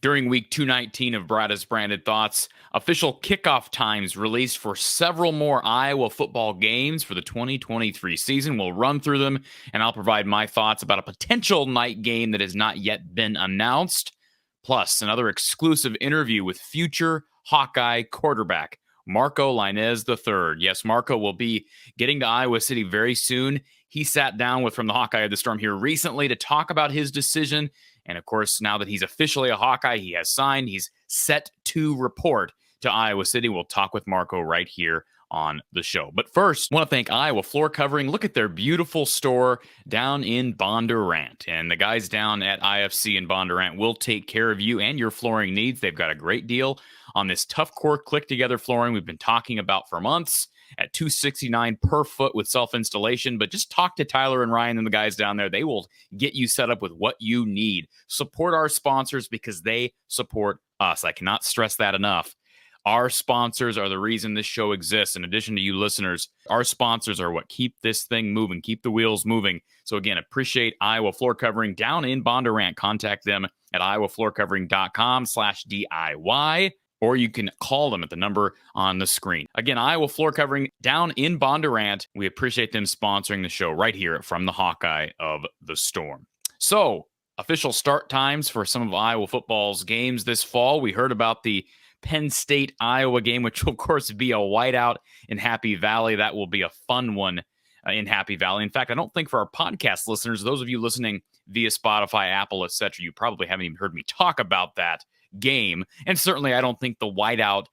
During week 219 of Brada's Branded Thoughts, official kickoff times released for several more Iowa football games for the 2023 season. We'll run through them, and I'll provide my thoughts about a potential night game that has not yet been announced, plus another exclusive interview with future Hawkeye quarterback Marco Lainez III. Yes, Marco will be getting to Iowa City very soon. He sat down with From the Hawkeye of the Storm here recently to talk about his decision. And of course, now that he's officially a Hawkeye, he has signed, he's set to report to Iowa City. We'll talk with Marco right here on the show. But first, I want to thank Iowa Floor Covering. Look at their beautiful store down in Bondurant. And the guys down at IFC in Bondurant will take care of you and your flooring needs. They've got a great deal on this tough core click together flooring we've been talking about for months at $269 per foot with self-installation. But just talk to Tyler and Ryan and the guys down there. They will get you set up with what you need. Support our sponsors because they support us. I cannot stress that enough. Our sponsors are the reason this show exists. In addition to you listeners, our sponsors are what keep this thing moving, keep the wheels moving. So again, appreciate Iowa Floor Covering down in Bondurant. Contact them at iowafloorcovering.com/DIY. Or you can call them at the number on the screen. Again, Iowa Floor Covering down in Bondurant. We appreciate them sponsoring the show right here from the Hawkeye of the Storm. So, official start times for some of Iowa football's games this fall. We heard about the Penn State-Iowa game, which will, of course, be a whiteout in Happy Valley. That will be a fun one in Happy Valley. In fact, I don't think for our podcast listeners, those of you listening via Spotify, Apple, etc., you probably haven't even heard me talk about that game. And certainly I don't think the whiteout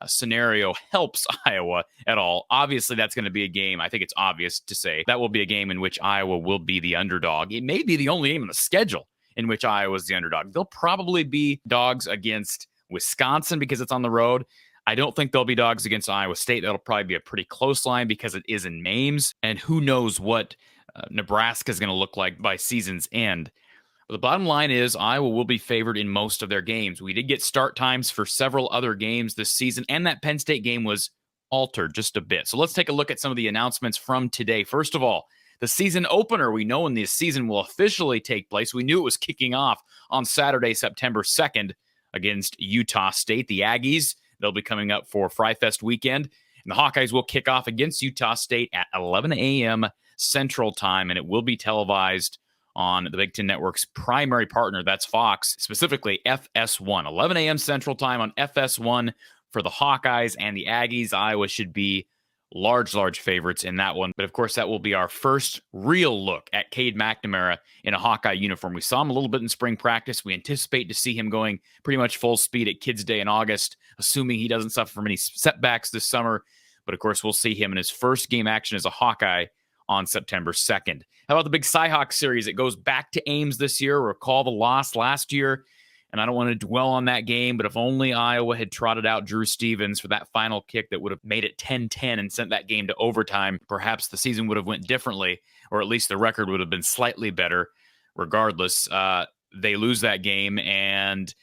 scenario helps Iowa at all. Obviously, that's going to be a game. I think it's obvious to say that will be a game in which Iowa will be the underdog. It may be the only game on the schedule in which Iowa is the underdog. They'll probably be dogs against Wisconsin because it's on the road. I don't think they'll be dogs against Iowa State. That'll probably be a pretty close line because it is in Ames. And who knows what Nebraska is going to look like by season's end. But the bottom line is Iowa will be favored in most of their games. We did get start times for several other games this season, and that Penn State game was altered just a bit. So let's take a look at some of the announcements from today. First of all, the season opener. We know when the season will officially take place. We knew it was kicking off on Saturday, September 2nd against Utah State. The Aggies, they'll be coming up for Fry Fest weekend. And the Hawkeyes will kick off against Utah State at 11 a.m. Central Time, and it will be televised on the Big Ten Network's primary partner, that's Fox, specifically FS1. 11 a.m. Central Time on FS1 for the Hawkeyes and the Aggies. Iowa should be large favorites in that one. But of course, that will be our first real look at Cade McNamara in a Hawkeye uniform. We saw him a little bit in spring practice. We anticipate to see him going pretty much full speed at Kids Day in August, assuming he doesn't suffer from any setbacks this summer. But of course, we'll see him in his first game action as a Hawkeye on September 2nd. How about the big Cyhawk series? It goes back to Ames this year. Recall the loss last year, and I don't want to dwell on that game, but if only Iowa had trotted out Drew Stevens for that final kick that would have made it 10-10 and sent that game to overtime, perhaps the season would have went differently, or at least the record would have been slightly better. Regardless, they lose that game, and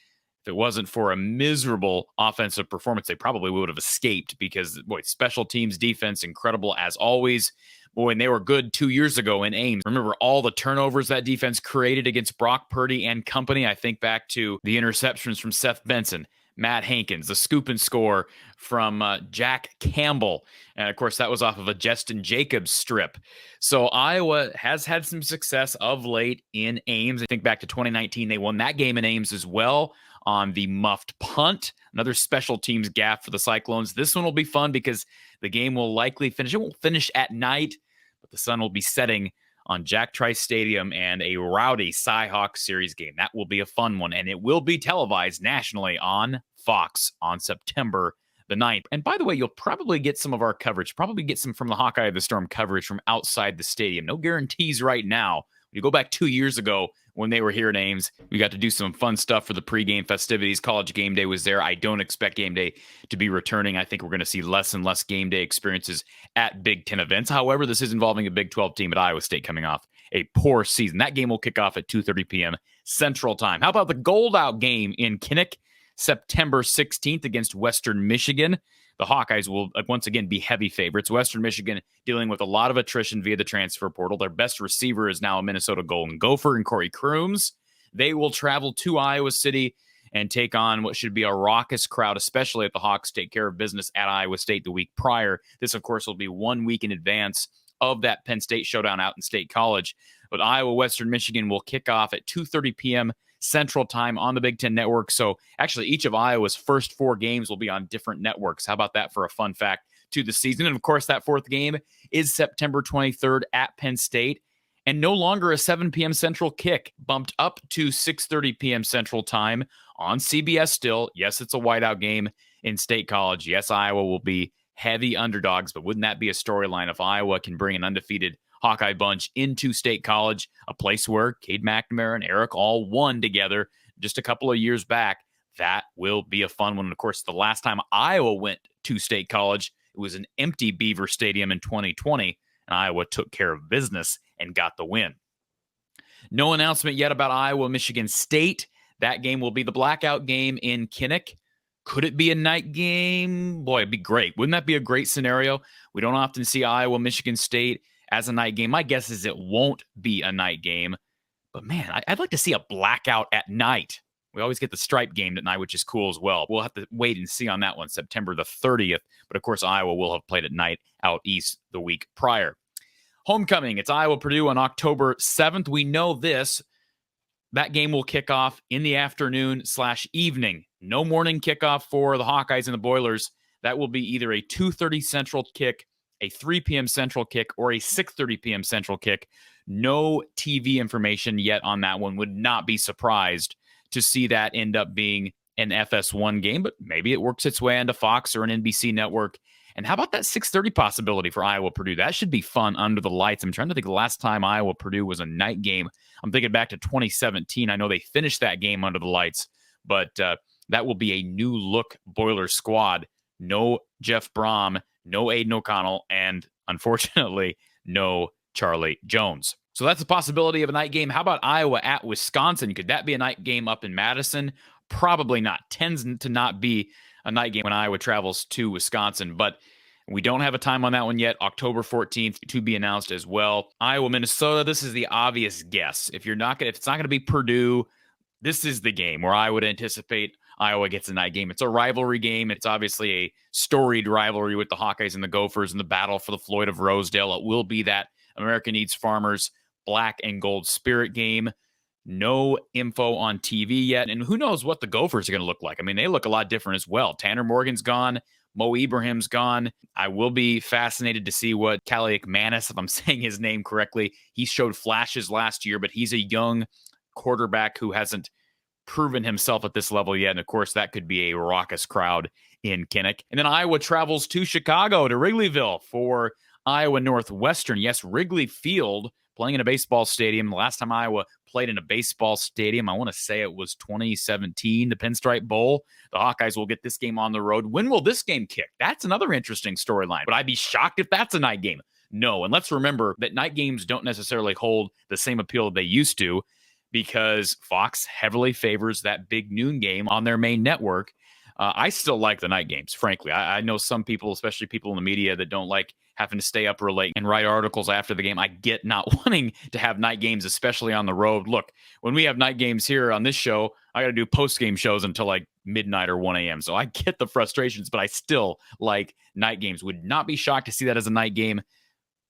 if it wasn't for a miserable offensive performance, they probably would have escaped because, boy, special teams defense, incredible as always. Boy, and they were good 2 years ago in Ames. Remember all the turnovers that defense created against Brock Purdy and company? I think back to the interceptions from Seth Benson, Matt Hankins, the scoop and score from Jack Campbell. And, of course, that was off of a Justin Jacobs strip. So Iowa has had some success of late in Ames. I think back to 2019, they won that game in Ames as well on the muffed punt. Another special teams gaffe for the Cyclones. This one will be fun because the game will likely finish. It won't finish at night, but the sun will be setting on Jack Trice Stadium and a rowdy Cyhawk series game. That will be a fun one, and it will be televised nationally on Fox on September the 9th. And by the way, you'll probably get some of our coverage, probably get some from the Hawkeye of the Storm coverage from outside the stadium. No guarantees right now. You go back 2 years ago when they were here at Ames, we got to do some fun stuff for the pregame festivities. College game day was there. I don't expect game day to be returning. I think we're going to see less and less game day experiences at Big Ten events. However, this is involving a Big 12 team at Iowa State coming off a poor season. That game will kick off at 2:30 p.m. Central Time. How about the Gold Out game in Kinnick, September 16th against Western Michigan? The Hawkeyes will once again be heavy favorites. Western Michigan dealing with a lot of attrition via the transfer portal. Their best receiver is now a Minnesota Golden Gopher and Corey Crooms. They will travel to Iowa City and take on what should be a raucous crowd, especially if the Hawks take care of business at Iowa State the week prior. This, of course, will be 1 week in advance of that Penn State showdown out in State College. But Iowa Western Michigan will kick off at 2:30 p.m. Central Time on the Big Ten Network. So actually, each of Iowa's first 4 games will be on different networks. How about that for a fun fact to the season? And of course, that 4th game is September 23rd at Penn State, and no longer a 7 p.m. Central kick, bumped up to 6:30 p.m. Central Time on CBS still. Yes, it's a whiteout game in State College. Yes, Iowa will be heavy underdogs, but wouldn't that be a storyline if Iowa can bring an undefeated Hawkeye bunch into State College, a place where Cade McNamara and Eric all won together just a couple of years back? That will be a fun one. And of course, the last time Iowa went to State College, it was an empty Beaver Stadium in 2020, and Iowa took care of business and got the win. No announcement yet about Iowa-Michigan State. That game will be the blackout game in Kinnick. Could it be a night game? Boy, it'd be great. Wouldn't that be a great scenario? We don't often see Iowa-Michigan State as a night game. My guess is it won't be a night game. But man, I'd like to see a blackout at night. We always get the stripe game at night, which is cool as well. We'll have to wait and see on that one, September the 30th. But of course, Iowa will have played at night out east the week prior. Homecoming, it's Iowa-Purdue on October 7th. We know this. That game will kick off in the afternoon/evening. No morning kickoff for the Hawkeyes and the Boilers. That will be either a 2:30 Central kick, a 3 p.m. Central kick, or a 6:30 p.m. Central kick. No TV information yet on that one. Would not be surprised to see that end up being an FS1 game, but maybe it works its way onto Fox or an NBC network. And how about that 6:30 possibility for Iowa-Purdue? That should be fun under the lights. I'm trying to think the last time Iowa-Purdue was a night game. I'm thinking back to 2017. I know they finished that game under the lights, but that will be a new look Boilers squad. No Jeff Brom, no Aiden O'Connell, and unfortunately, no Charlie Jones. So that's a possibility of a night game. How about Iowa at Wisconsin? Could that be a night game up in Madison? Probably not. Tends to not be a night game when Iowa travels to Wisconsin, but we don't have a time on that one yet. October 14th to be announced as well. Iowa, Minnesota, this is the obvious guess. If it's not going to be Purdue, this is the game where I would anticipate Iowa gets a night game. It's a rivalry game. It's obviously a storied rivalry with the Hawkeyes and the Gophers in the battle for the Floyd of Rosedale. It will be that America Needs Farmers black and gold spirit game. No info on TV yet. And who knows what the Gophers are going to look like. I mean, they look a lot different as well. Tanner Morgan's gone. Mo Ibrahim's gone. I will be fascinated to see what Callie McManus, if I'm saying his name correctly, he showed flashes last year, but he's a young quarterback who hasn't proven himself at this level yet. And of course, that could be a raucous crowd in Kinnick. And then Iowa travels to Chicago, to Wrigleyville for Iowa Northwestern. Yes, Wrigley Field, playing in a baseball stadium. The last time Iowa played in a baseball stadium, I want to say it was 2017, the Pinstripe Bowl. The Hawkeyes will get this game on the road. When will this game kick? That's another interesting storyline. Would I be shocked if that's a night game? No. And let's remember that night games don't necessarily hold the same appeal they used to, because Fox heavily favors that big noon game on their main network. I still like the night games, frankly. I know some people, especially people in the media, that don't like having to stay up real late and write articles after the game. I get not wanting to have night games, especially on the road. Look, when we have night games here on this show, I got to do post-game shows until like midnight or 1 a.m. So I get the frustrations, but I still like night games. Would not be shocked to see that as a night game.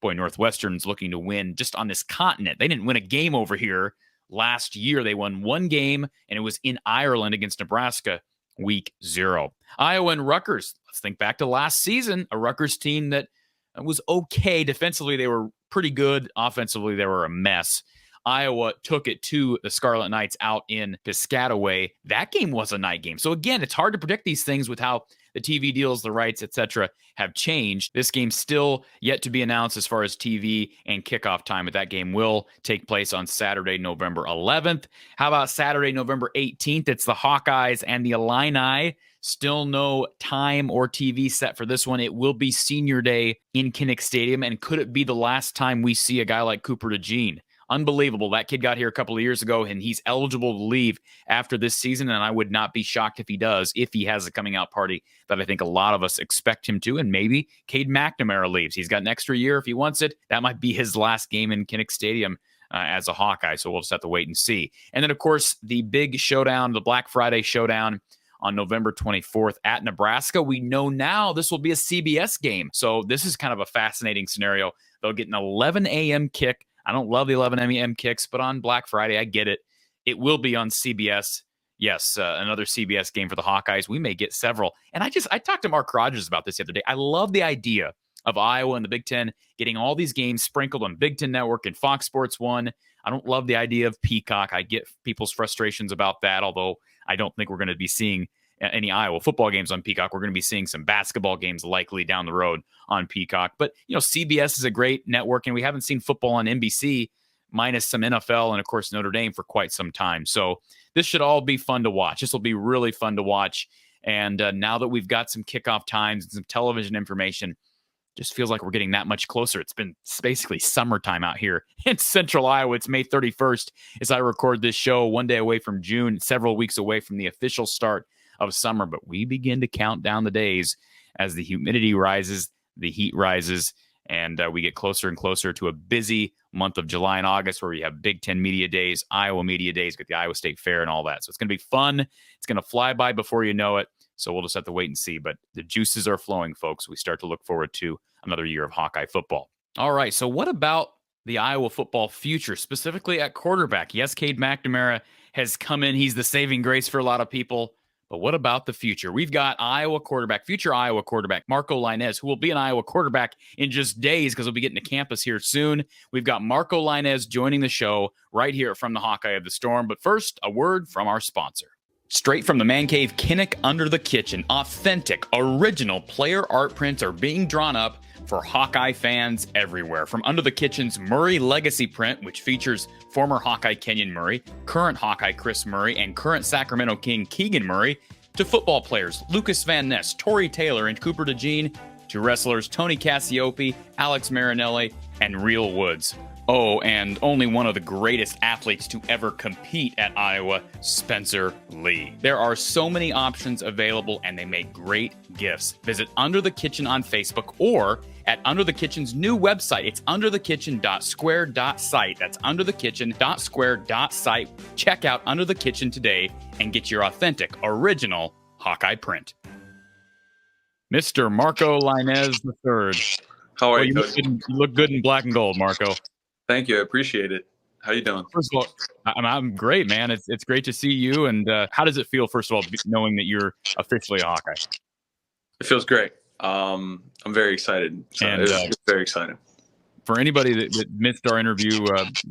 Boy, Northwestern's looking to win just on this continent. They didn't win a game over here last year. They won one game, and it was in Ireland against Nebraska. Week 0. Iowa and Rutgers. Let's think back to last season. A Rutgers team that was okay. Defensively, they were pretty good. Offensively, they were a mess. Iowa took it to the Scarlet Knights out in Piscataway. That game was a night game. So again, it's hard to predict these things with how the TV deals, the rights, etc. have changed. This game's still yet to be announced as far as TV and kickoff time, but that game will take place on Saturday, November 11th. How about Saturday, November 18th? It's the Hawkeyes and the Illini. Still no time or TV set for this one. It will be senior day in Kinnick Stadium, and could it be the last time we see a guy like Cooper DeJean? Unbelievable. That kid got here a couple of years ago, and he's eligible to leave after this season, and I would not be shocked if he does, if he has a coming out party that I think a lot of us expect him to, and maybe Cade McNamara leaves. He's got an extra year if he wants it. That might be his last game in Kinnick Stadium as a Hawkeye. So we'll just have to wait and see. And then, of course, the big showdown, the Black Friday showdown on November 24th at Nebraska. We know now this will be a CBS game. So this is kind of a fascinating scenario. They'll get an 11 a.m. kick. I don't love the 11 a.m. kicks, but on Black Friday, I get it. It will be on CBS. Yes, another CBS game for the Hawkeyes. We may get several. And I talked to Mark Rogers about this the other day. I love the idea of Iowa and the Big Ten getting all these games sprinkled on Big Ten Network and Fox Sports 1. I don't love the idea of Peacock. I get people's frustrations about that, although I don't think we're going to be seeing any Iowa football games on Peacock. We're going to be seeing some basketball games likely down the road on Peacock. But, CBS is a great network, and we haven't seen football on NBC minus some NFL and, of course, Notre Dame for quite some time. So this should all be fun to watch. This will be really fun to watch. And now that we've got some kickoff times and some television information, just feels like we're getting that much closer. It's basically summertime out here in central Iowa. It's May 31st as I record this show, one day away from June, several weeks away from the official start of summer. But we begin to count down the days as the humidity rises, the heat rises, and we get closer and closer to a busy month of July and August where we have Big Ten Media Days, Iowa Media Days, get the Iowa State Fair and all that. So it's going to be fun. It's going to fly by before you know it. So we'll just have to wait and see. But the juices are flowing, folks. We start to look forward to another year of Hawkeye football. All right. So what about the Iowa football future, specifically at quarterback? Yes, Cade McNamara has come in. He's the saving grace for a lot of people. But what about the future? We've got future Iowa quarterback, Marco Lainez, who will be an Iowa quarterback in just days because he'll be getting to campus here soon. We've got Marco Lainez joining the show right here from the Hawkeye of the Storm. But first, a word from our sponsor. Straight from the man cave, Kinnick Under the Kitchen, authentic, original player art prints are being drawn up for Hawkeye fans everywhere. From Under the Kitchen's Murray Legacy print, which features former Hawkeye Kenyon Murray, current Hawkeye Chris Murray, and current Sacramento King Keegan Murray, to football players Lucas Van Ness, Torrey Taylor, and Cooper DeJean, to wrestlers Tony Cassiope, Alex Marinelli, and Real Woods. Oh, and only one of the greatest athletes to ever compete at Iowa, Spencer Lee. There are so many options available, and they make great gifts. Visit Under the Kitchen on Facebook or at Under the Kitchen's new website. It's underthekitchen.square.site. That's underthekitchen.square.site. Check out Under the Kitchen today and get your authentic, original Hawkeye print. Mr. Marco Lainez III. How are you? You look good in black and gold, Marco. Thank you. I appreciate it. How you doing? First of all, I'm great, man. It's great to see you. And how does it feel, first of all, knowing that you're officially a Hawkeye? It feels great. I'm very excited. So and it's very exciting. For anybody that missed our interview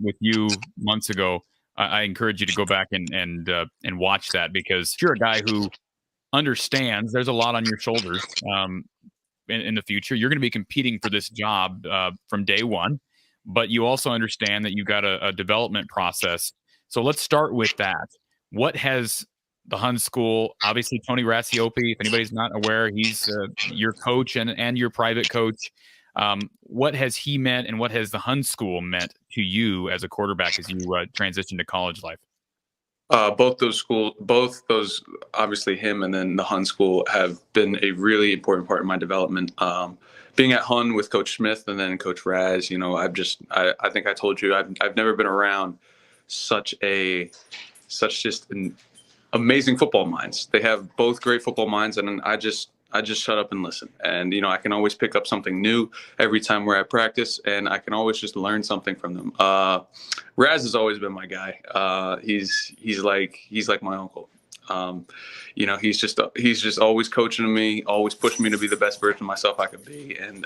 with you months ago, I encourage you to go back and watch that, because you're a guy who understands there's a lot on your shoulders in the future. You're going to be competing for this job from day one. But you also understand that you got a development process. So let's start with that. What has the Hun School, obviously Tony Cassiope, if anybody's not aware, he's your coach and your private coach. What has he meant, and what has the Hun School meant to you as a quarterback as you transition to college life? Both those, obviously him and then the Hun School, have been a really important part of my development. Being at Hun with Coach Smith and then Coach Raz, I think I told you I've never been around such just an amazing football minds. They have both great football minds, and I just shut up and listen. And I can always pick up something new every time we're at practice, and I can always just learn something from them. Raz has always been my guy. He's like my uncle. He's just always coaching me, always pushing me to be the best version of myself I could be. And,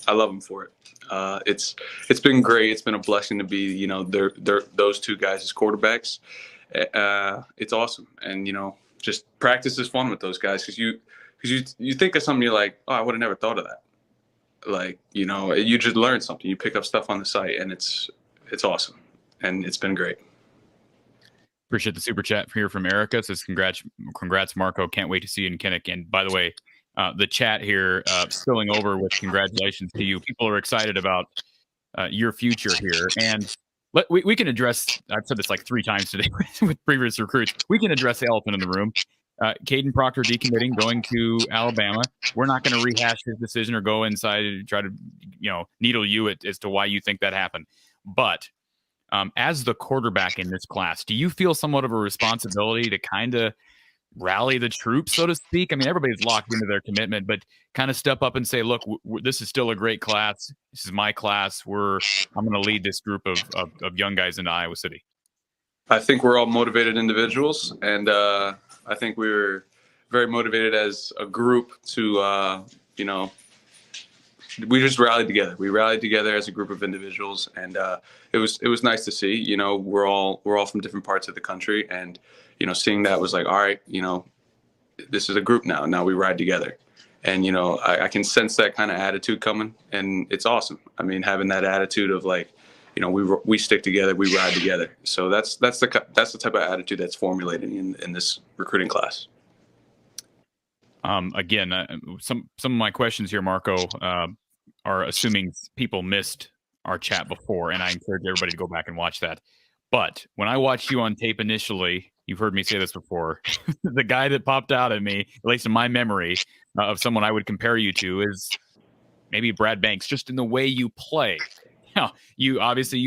I love him for it. It's been great. It's been a blessing to be, those two guys as quarterbacks. It's awesome. And, just practice is fun with those guys. Cause you think of something, you're like, oh, I would have never thought of that. Like, you just learn something, you pick up stuff on the site, and it's awesome. And it's been great. Appreciate the super chat here from Erica. Says congrats, Marco. Can't wait to see you in Kinnick. And by the way, the chat here spilling over with congratulations to you. People are excited about your future here. And we can address, I've said this like 3 times today with previous recruits. We can address the elephant in the room. Caden Proctor decommitting, going to Alabama. We're not going to rehash his decision or go inside and try to, needle you as to why you think that happened. But As the quarterback in this class, do you feel somewhat of a responsibility to kind of rally the troops, so to speak? I mean, everybody's locked into their commitment, but kind of step up and say, look, this is still a great class. This is my class. I'm going to lead this group of young guys into Iowa City. I think we're all motivated individuals, and I think we were very motivated as a group to, we just rallied together. We rallied together as a group of individuals, and it was nice to see. You know, we're all from different parts of the country, and seeing that was like, all right, this is a group now. Now we ride together, and I can sense that kind of attitude coming, and it's awesome. I mean, having that attitude of like, we stick together, we ride together. So that's the type of attitude that's formulating in this recruiting class. Again, some of my questions here, Marco, are assuming people missed our chat before, and I encourage everybody to go back and watch that. But when I watched you on tape initially, you've heard me say this before, the guy that popped out at me, at least in my memory, of someone I would compare you to is maybe Brad Banks, just in the way you play. Now, you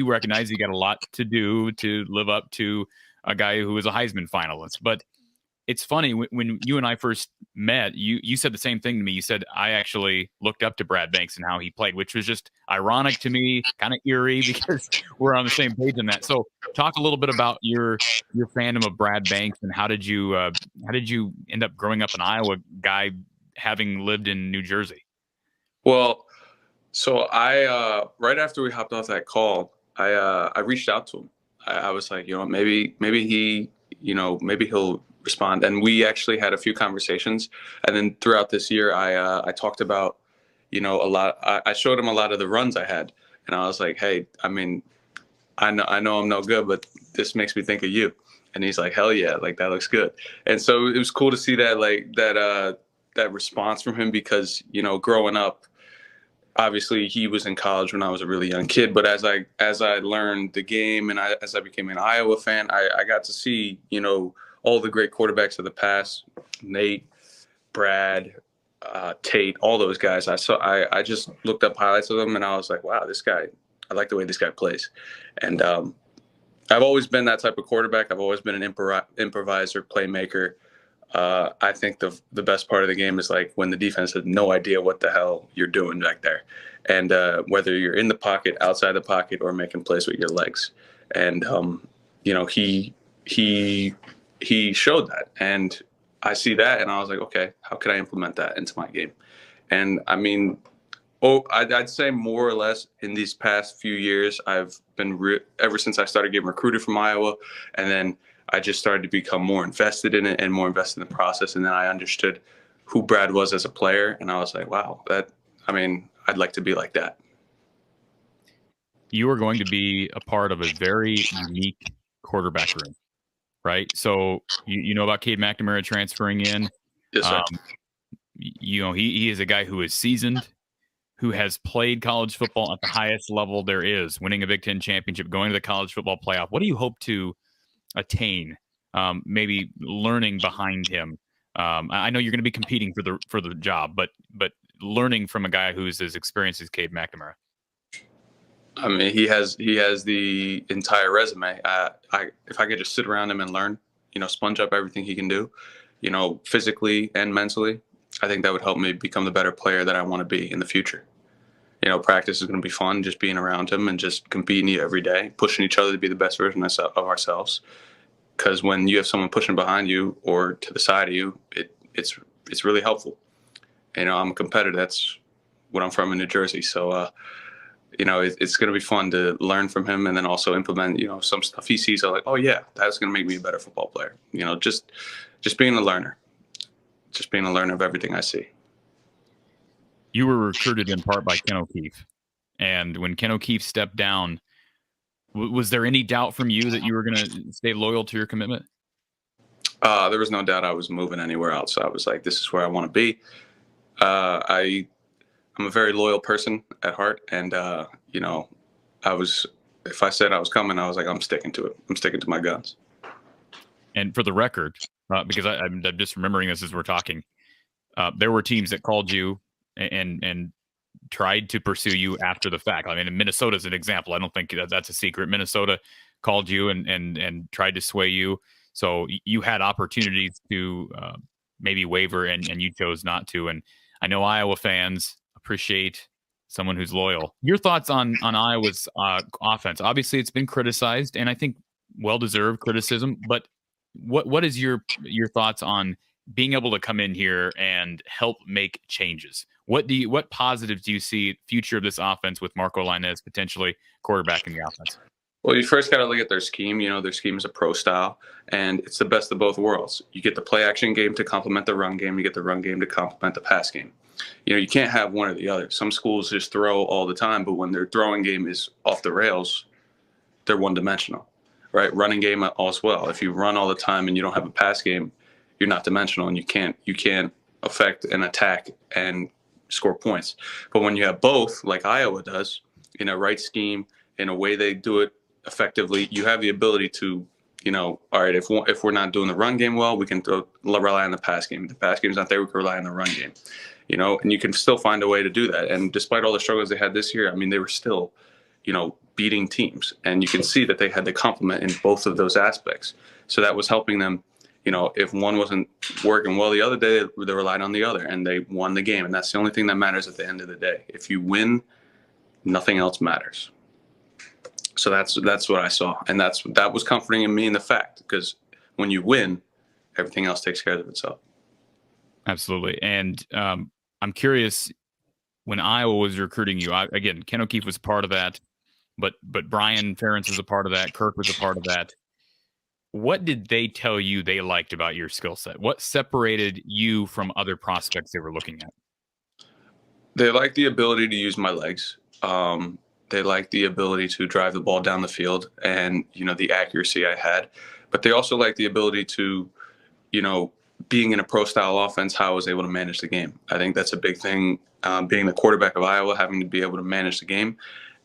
recognize you got a lot to do to live up to a guy who was a Heisman finalist. But it's funny, when you and I first met, you said the same thing to me. You said, I actually looked up to Brad Banks and how he played, which was just ironic to me, kind of eerie, because we're on the same page in that. So talk a little bit about your fandom of Brad Banks, and how did you end up growing up an Iowa guy having lived in New Jersey? Well, so I right after we hopped off that call, I reached out to him. I was like, maybe he'll respond. And we actually had a few conversations. And then throughout this year, I talked about, a lot. I showed him a lot of the runs I had, and I was like, hey, I mean, I know I'm no good, but this makes me think of you. And he's like, hell yeah, like that looks good. And so it was cool to see that, like that response from him, because growing up, obviously he was in college when I was a really young kid, but as I learned the game, and as I became an Iowa fan, I got to see all the great quarterbacks of the past, Nate, Brad, Tate, all those guys. I just looked up highlights of them, and I was like, wow, this guy, I like the way this guy plays. And I've always been that type of quarterback. I've always been an improviser, playmaker. I think the best part of the game is like when the defense has no idea what the hell you're doing back there, and whether you're in the pocket, outside the pocket, or making plays with your legs. And he showed that, and I see that, and I was like, okay, how can I implement that into my game? And I mean, I'd say more or less in these past few years, I've been ever since I started getting recruited from Iowa, and then I just started to become more invested in it and more invested in the process. And then I understood who Brad was as a player. And I was like, wow, I'd like to be like that. You are going to be a part of a very unique quarterback room, right? So you know about Cade McNamara transferring in. Yes, sir. He is a guy who is seasoned, who has played college football at the highest level there is, winning a Big Ten championship, going to the college football playoff. What do you hope to attain, maybe learning behind him? I know you're going to be competing for the job, but learning from a guy who's as experienced as Cade McNamara. I mean, he has the entire resume. If I could just sit around him and learn, sponge up everything he can do, physically and mentally, I think that would help me become the better player that I want to be in the future. Practice is going to be fun, just being around him and just competing every day, pushing each other to be the best version of ourselves. Because when you have someone pushing behind you or to the side of you, it's really helpful. I'm a competitor. That's what I'm from in New Jersey. So, it's going to be fun to learn from him, and then also implement, some stuff he sees. I'm like, oh yeah, that's going to make me a better football player. Just being a learner, of everything I see. You were recruited in part by Ken O'Keefe. And when Ken O'Keefe stepped down, was there any doubt from you that you were going to stay loyal to your commitment? There was no doubt I was moving anywhere else. I was like, this is where I want to be. I'm a very loyal person at heart. And, if I said I was coming, I was like, I'm sticking to it. I'm sticking to my guns. And for the record, because I'm just remembering this as we're talking, there were teams that called you and tried to pursue you after the fact. I mean, Minnesota is an example. I don't think that's a secret. Minnesota called you and tried to sway you. So you had opportunities to maybe waver, and you chose not to. And I know Iowa fans appreciate someone who's loyal. Your thoughts on Iowa's offense? Obviously, it's been criticized, and I think well-deserved criticism. But what is your thoughts on being able to come in here and help make changes? What positives do you see future of this offense with Marco Lainez potentially quarterbacking the offense? Well, you first got to look at their scheme. Their scheme is a pro style, and it's the best of both worlds. You get the play action game to complement the run game. You get the run game to complement the pass game. You can't have one or the other. Some schools just throw all the time, but when their throwing game is off the rails, they're one-dimensional, right? Running game as well. If you run all the time and you don't have a pass game, you're not dimensional, and you can't affect an attack and score points. But when you have both, like Iowa does, in a right scheme, in a way they do it effectively, you have the ability to, all right, if we're not doing the run game well, we can rely on the pass game. If the pass game's not there, we can rely on the run game, and you can still find a way to do that. And despite all the struggles they had this year, I mean, they were still, beating teams. And you can see that they had the complement in both of those aspects. So that was helping them. If one wasn't working well the other day, they relied on the other, and they won the game. And that's the only thing that matters at the end of the day. If you win, nothing else matters. So that's what I saw, and that was comforting in me in the fact, because when you win, everything else takes care of itself. Absolutely. And I'm curious, when Iowa was recruiting you, again, Ken O'Keefe was a part of that, but Brian Ferentz was a part of that. Kirk was a part of that. What did they tell you they liked about your skill set? What separated you from other prospects they were looking at? They liked the ability to use my legs. They liked the ability to drive the ball down the field and, the accuracy I had. But they also liked the ability to, being in a pro-style offense, how I was able to manage the game. I think that's a big thing, being the quarterback of Iowa, having to be able to manage the game.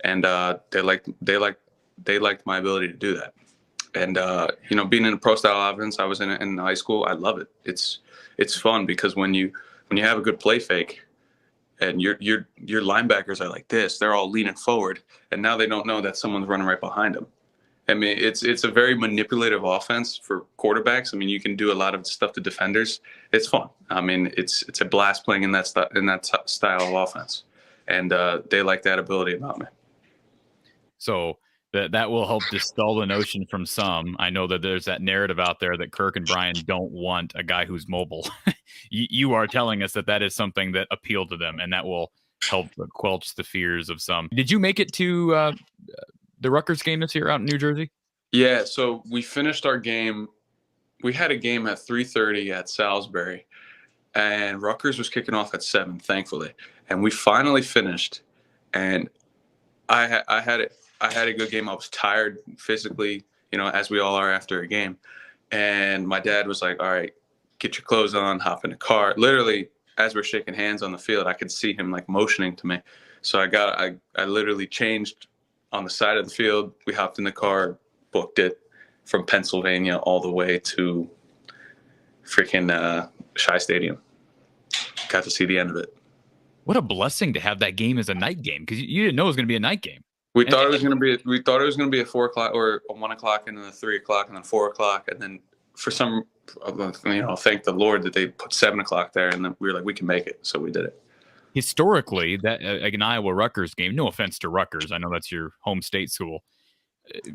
And they liked my ability to do that. And, being in a pro-style offense, I was in high school. I love it. It's fun because when you have a good play fake, and your linebackers are like this, they're all leaning forward, and now they don't know that someone's running right behind them. I mean, it's a very manipulative offense for quarterbacks. I mean, you can do a lot of stuff to defenders. It's fun. I mean, it's a blast playing in that style of offense, and they like that ability about me. So that will help dispel the notion from some. I know that there's that narrative out there that Kirk and Brian don't want a guy who's mobile. You are telling us that is something that appealed to them, and that will help quench the fears of some. Did you make it to the Rutgers game this year out in New Jersey? Yeah, so we finished our game. We had a game at 3:30 at Salisbury, and Rutgers was kicking off at 7, thankfully. And we finally finished, and I had a good game. I was tired physically, as we all are after a game. And my dad was like, all right, get your clothes on, hop in the car. Literally, as we're shaking hands on the field, I could see him like motioning to me. So I literally changed on the side of the field. We hopped in the car, booked it from Pennsylvania all the way to freaking Shai Stadium. Got to see the end of it. What a blessing to have that game as a night game, because you didn't know it was going to be a night game. We thought it was going to be a 4 o'clock or a 1 o'clock, and then a 3 o'clock, and then 4 o'clock, and then for some, thank the Lord that they put 7 o'clock there, and then we were like, we can make it, so we did it. Historically, that an Iowa Rutgers game. No offense to Rutgers, I know that's your home state school.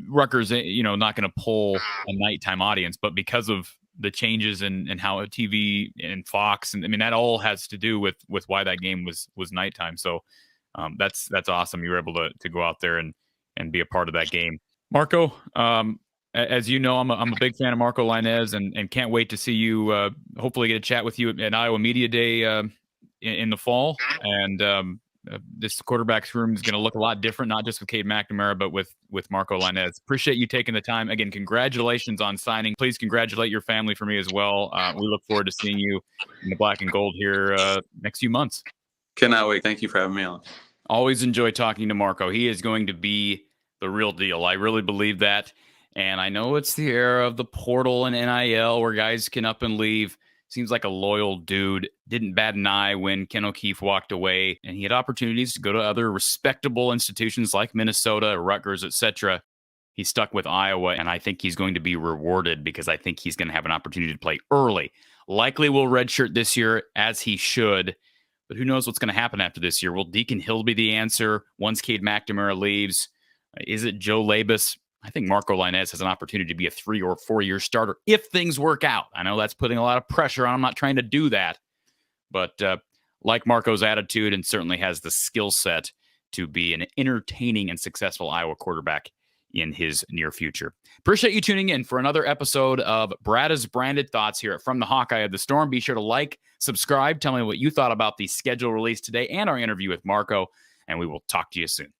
Rutgers, not going to pull a nighttime audience, but because of the changes in how TV and Fox, and I mean that all has to do with why that game was nighttime. So that's awesome. You were able to go out there and be a part of that game. Marco, as you know, I'm a big fan of Marco Lainez, and can't wait to see you. Hopefully, get a chat with you at Iowa Media Day in the fall. And this quarterback's room is going to look a lot different, not just with Cade McNamara, but with Marco Lainez. Appreciate you taking the time. Again, congratulations on signing. Please congratulate your family for me as well. We look forward to seeing you in the black and gold here next few months. Cannot wait. Thank you for having me on. Always enjoy talking to Marco. He is going to be the real deal. I really believe that. And I know it's the era of the portal and NIL where guys can up and leave. Seems like a loyal dude. Didn't bat an eye when Ken O'Keefe walked away, and he had opportunities to go to other respectable institutions like Minnesota, Rutgers, etc. He stuck with Iowa, and I think he's going to be rewarded because I think he's going to have an opportunity to play early. Likely will redshirt this year, as he should, but who knows what's going to happen after this year? Will Deacon Hill be the answer once Cade McNamara leaves? Is it Joe Labus? I think Marco Lainez has an opportunity to be a 3 or 4 year starter if things work out. I know that's putting a lot of pressure on him. I'm not trying to do that, but like Marco's attitude, and certainly has the skill set to be an entertaining and successful Iowa quarterback in his near future. Appreciate you tuning in for another episode of Brada's Branded Thoughts here From the Hawkeye of the Storm. Be sure to like, subscribe, tell me what you thought about the schedule release today and our interview with Marco, and we will talk to you soon.